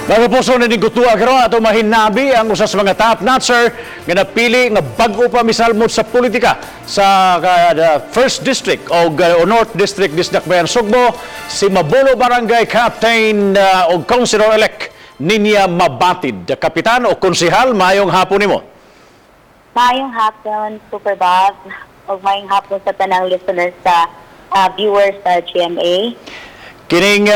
Mga puso na nigutua karon ato mahinabi ang usas mga top notcher nga napili nga bag-o pa misalmot sa politika sa First District o North District Disdakbayan Sugbo, si Mabolo Barangay Captain o Councilor-elect Ninia Mabatid. Kapitan o konsihal, mayong hapon nimo. Mayong hapon, Super Bob, o mayong hapon sa tanang listeners sa viewers sa GMA. Kining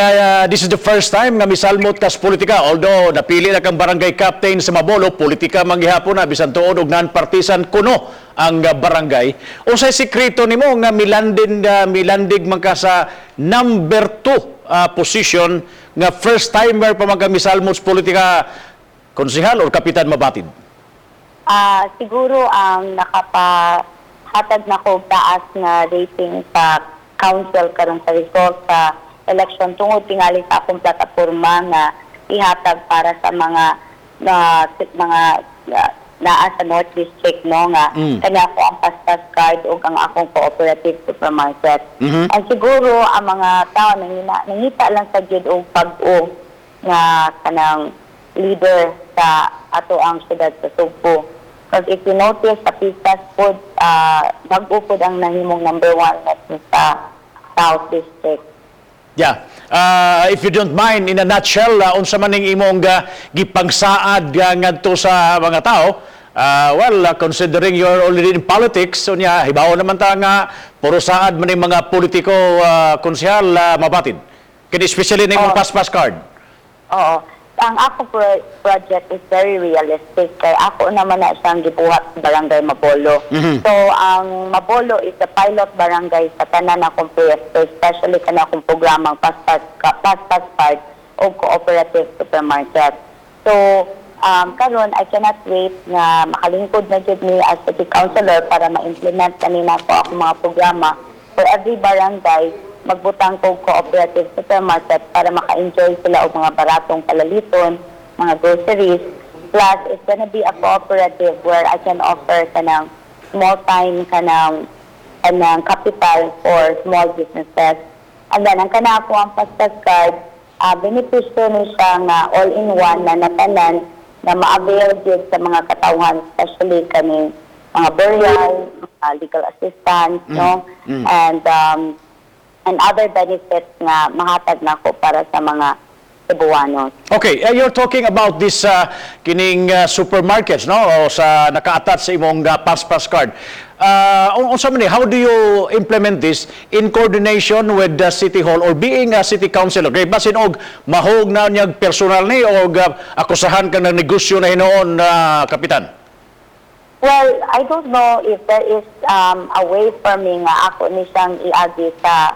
this is the first time nga misalmot kas politika, although napili na kang barangay captain sa Mabolo, politika manggihapon na bisan tuod og non-partisan kuno ang barangay. Unsay sikreto nimo nga milandig man ka sa number 2 position nga first timer pa man ka misalmot sa politika, konsehal or kapitan Mabatid? Siguro ang nakapahatag na ko taas nga rating sa council karon sa result sa election tungod tingali sa akong plataporma nga ihatag para sa mga naa sa North District no nga kanya ko ang paspas card o ang akong cooperative supermarket. Ang siguro ang mga tao nangita lang sa gid og pag-o nga kanang leader sa ato ang syudad sa Sugbo. Because if you notice sa Pistas Food, bag-o po ang nahimong number 1 sa South District. Yeah. If you don't mind, in a nutshell, unsa man ning imong gipangsaad ngadto sa mga tao, considering you're already in politics, so niya, hibaw naman ta nga, puro saad man ning mga politiko, konsehal, Mabatid. Kaya especially ning imong paspas card. Oo. Ang ako project is very realistic. Kaya ako naman na siyang gibuhat sa Barangay Mabolo. So, ang Mabolo is a pilot barangay sa tanan akong proyekto, especially kana akong programang paspas card o cooperative supermarket. So, karon I cannot wait na makalingkod na jud ni as city councilor para ma-implement kanina ko akong mga programa for every barangay. Magbutang ko cooperative supermarket para maka-enjoy sila og mga baratong palaliton, mga groceries. Plus, it's gonna be a cooperative where I can offer kanang small time kanang capital for small businesses. And then, ang kana ako ang pastas card, benepisyo ni siya nga all-in-one na natanan na ma-avail din sa mga katawhan, especially kani mga burial, legal assistance, no? And other benefits nga mahatag na ko para sa mga Cebuanos. Okay, you're talking about this kining supermarkets, no? O sa naka-attach sa imong paspas card. Unsa man ni, how do you implement this in coordination with the City Hall or being a city councilor? Okay, basin og mahog na niyag personal ni o akusahan ka ng negosyo na hinoon, Kapitan? Well, I don't know if there is a way for me nga ako ni siyang iagi sa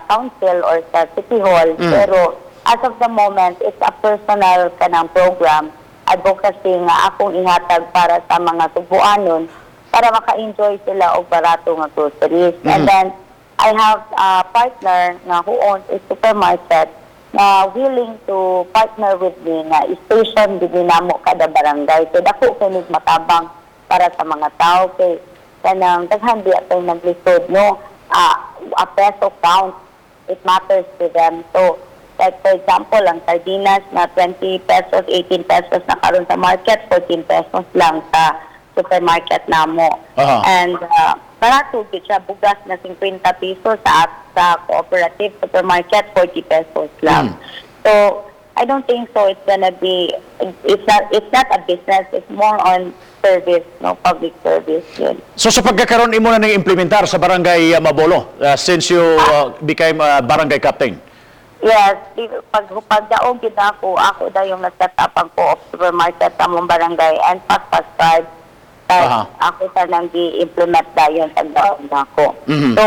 council or sa City Hall. Pero as of the moment, it's a personal kanang program, advocacy nga akong ihatag para sa mga Cebuanon para maka-enjoy sila og barato nga groceries. And then, I have a partner nga who owns a supermarket na willing to partner with me na station din namo kada barangay. So, dako kinig matabang para sa mga tao kay kanang daghan di atay naglisod no a peso count, it matters to them. So like for example ang sardinas na 20 pesos 18 pesos na karon sa market, 14 pesos lang sa supermarket namo. And barato gid siya, bugas na 50 pesos sa cooperative supermarket 40 pesos lang. So I don't think so it's gonna be, it's not a business, it's more on service, no, public service yun. So sa pagkakaroon imo na nang implementar sa barangay Mabolo since you became barangay captain? Yes, pagdaong gid ako daw yung nagtatapang ko of supermarket sa mong barangay and paspas card. Ako sa nang gi-implement dayon pagdaong ako. So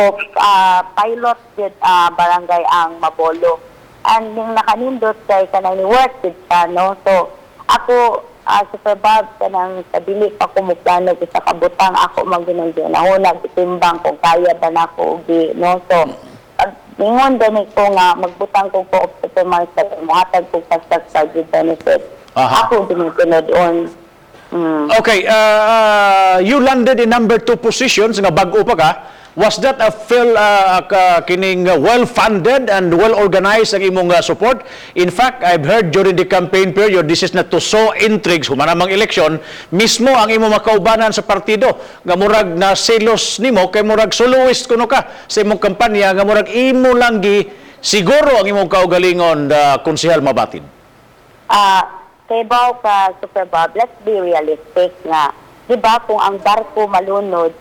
pilot gid barangay ang Mabolo. And yung nakanindot kay kanang ni-work with siya, no? So, ako, Super Bob, kanang sa dili pa ko muplano sa kabutang, ako mag-ginagyan. Ako nag-itimbang kung kaya ba na ako, no? So, ningon ganit ko nga, magbutang ko po sa supermarket, muhatag ko sa good benefit. Ako ginagyan on. Okay, you landed in number 2 positions, nga bag-o pa ka. Was that a kining well-funded and well-organized ang imong support? In fact, I've heard during the campaign period, this is not to sow intrigues, humanamang eleksyon, mismo ang imong makaubanan sa partido, nga murag na selos nimo, kay murag soloist kuno ka sa imong kampanya, nga murag imo lang siguro ang imong kaugalingon, Konsehal Mabatid. Kay Bao ka, Super Bob, let's be realistic nga. Di ba kung ang barko malunod,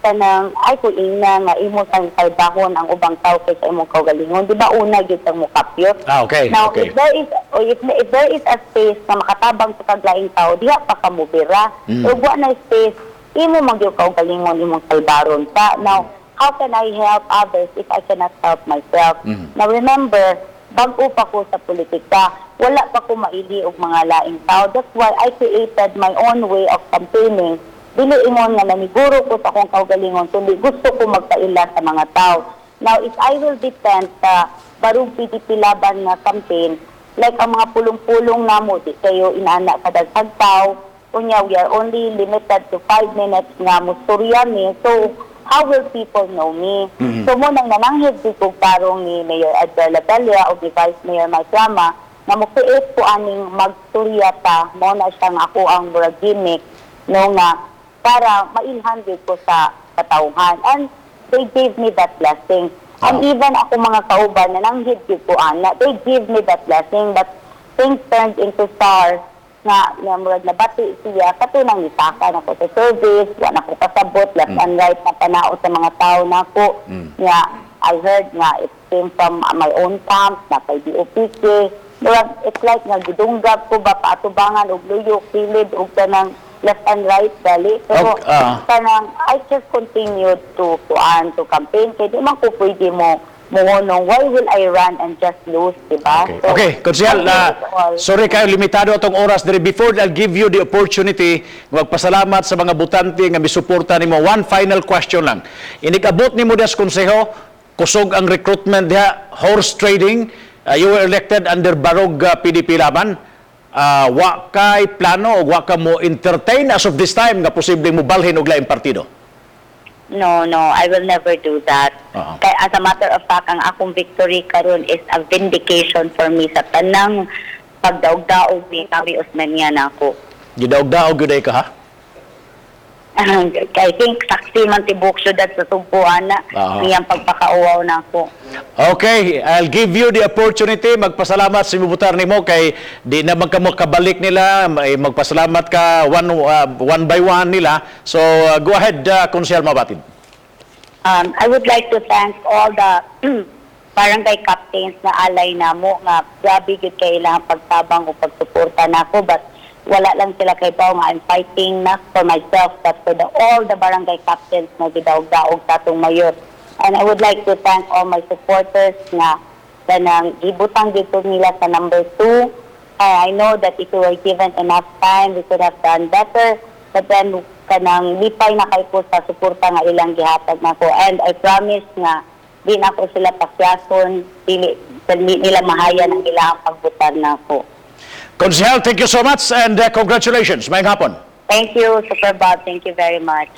kanang ay ko ina nga imo sang dahon ang ubang tao kay sa imong kaugalingon, di ba una gyud ang mukapyot. Okay. Now okay. if there is a space na makatabang sa kaglaing tao, diha pa ka mubira. So wa na space, imo man gyud kaugalingon imong salbaron ta. Now how can I help others if I cannot help myself? Now remember, bago pa ko sa politika, wala pa ko maili og mga laing tao. That's why I created my own way of campaigning. Dili ingon nga naniguro ko sa akong kaugalingon, kundi gusto ko magpaila sa mga tao. Now, if I will depend sa barong PDP laban nga campaign, like ang mga pulong-pulong namo, di kayo inana sa dagsag tao, kunya, we are only limited to 5 minutes nga musturya mi. So, how will people know me? So, mo nang nananghid di ko parong ni Mayor Edgar Labella o ni Vice Mayor Maysama, na mo-create ko aning magsturya ta, mo na siyang ako ang murag gimmick, no nga, para mailhan ko sa katauhan. And they gave me that blessing. And even ako mga kauban na nanghid ko ana, they gave me that blessing that things turned into stars nga murag nabati siya katunang isaka na ko sa service, wala na ko kasabot, left and right na panao sa mga tao na ko. Nga, I heard nga it came from my own camp, na kay DOPK. Murag, it's like nga gidunggab ko ba paatubangan og luyo, kilid, og tanang left and right dali. Pero kanang I just continued to campaign kay di man ko pwede mo nung why will I run and just lose, diba? Okay, Konsehal, sorry kayo, limitado atong oras diri. Before I'll give you the opportunity, magpasalamat sa mga butante nga misuporta nimo. One final question lang. Inikabot nimo das konseho, kusog ang recruitment diha, horse trading, you were elected under Barog PDP laban. Wa kay plano o wa ka mo entertain as of this time nga posibleng mo balhin og laing partido? No, I will never do that. Kaya as a matter of fact, ang akong victory karon is a vindication for me sa tanang pagdaog-daog ni Kami Osmania na ako. Gidaog-daog gyud ka ha? I think saksi man tibok siya sa sumpuan na niyang pagpakauaw na ako. Okay, I'll give you the opportunity. Magpasalamat sa mibutar nimo kay di naman ka mo kabalik nila. Magpasalamat ka one by one nila. So go ahead, Konsehal Mabatid. I would like to thank all the barangay captains na alay namo nga grabe gyud kay ilang pagtabang o pagsuporta nako, but wala lang sila kay Bao nga I'm fighting not for myself but for all the barangay captains na gidaog-daog sa atong mayor. And I would like to thank all my supporters na kanang gibutang dito nila sa number 2. I know that if we were given enough time, we could have done better. But then kanang lipay na kay ko sa suporta nga ilang gihatag nako. And I promise nga di na ko sila pasyason, dili nila mahayan ang ilang pagbutan nako. Konsehal, thank you so much and congratulations. Maayong hapon. Thank you, Super Bob. Thank you very much.